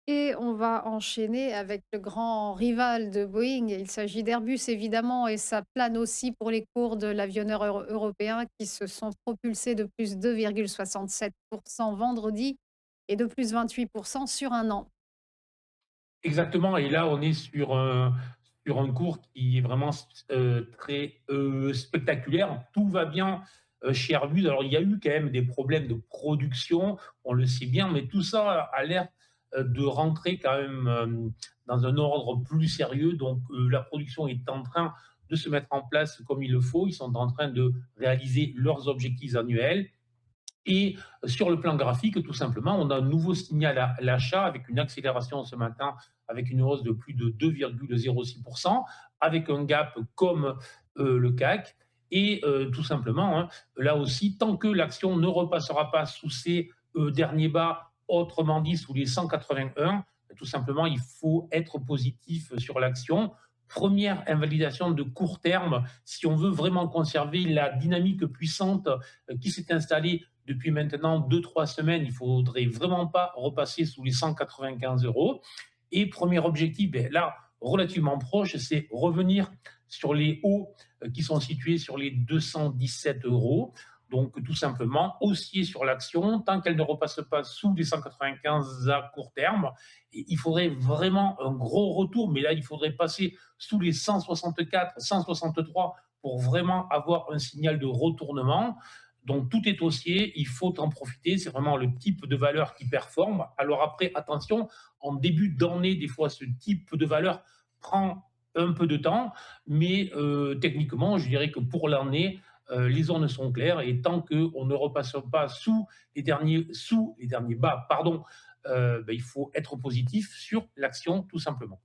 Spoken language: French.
Et on va enchaîner avec le grand rival de Boeing. Il s'agit d'Airbus évidemment et ça plane aussi pour les cours de l'avionneur européen qui se sont propulsés de plus 2,67% vendredi et de plus 28% sur un an. Exactement, et là, on est sur un cours qui est vraiment très, spectaculaire. Tout va bien, chez Airbus. Alors, il y a eu quand même des problèmes de production, on le sait bien, mais tout ça a l'air, de rentrer quand même, dans un ordre plus sérieux. Donc, la production est en train de se mettre en place comme il le faut. Ils sont en train de réaliser leurs objectifs annuels. Et sur le plan graphique, tout simplement, on a un nouveau signal à l'achat avec une accélération ce matin, avec une hausse de plus de 2,06%, avec un gap comme le CAC. Et tout simplement, hein, là aussi, tant que l'action ne repassera pas sous ses derniers bas, autrement dit sous les 181, tout simplement, il faut être positif sur l'action. Première invalidation de court terme, si on veut vraiment conserver la dynamique puissante qui s'est installée depuis maintenant 2, 3 semaines, il ne faudrait vraiment pas repasser sous les 195 euros. Et premier objectif, ben là, relativement proche, c'est revenir sur les hauts qui sont situés sur les 217 euros. Donc, tout simplement, haussier sur l'action, tant qu'elle ne repasse pas sous les 195 à court terme. Et il faudrait vraiment un gros retour, mais là, il faudrait passer sous les 164, 163 pour vraiment avoir un signal de retournement. Donc tout est haussier, il faut en profiter, c'est vraiment le type de valeur qui performe. Alors après, attention, en début d'année, des fois, ce type de valeur prend un peu de temps, mais techniquement, je dirais que pour l'année, les zones sont claires et tant qu'on ne repasse pas sous les derniers bas, pardon, ben, il faut être positif sur l'action tout simplement.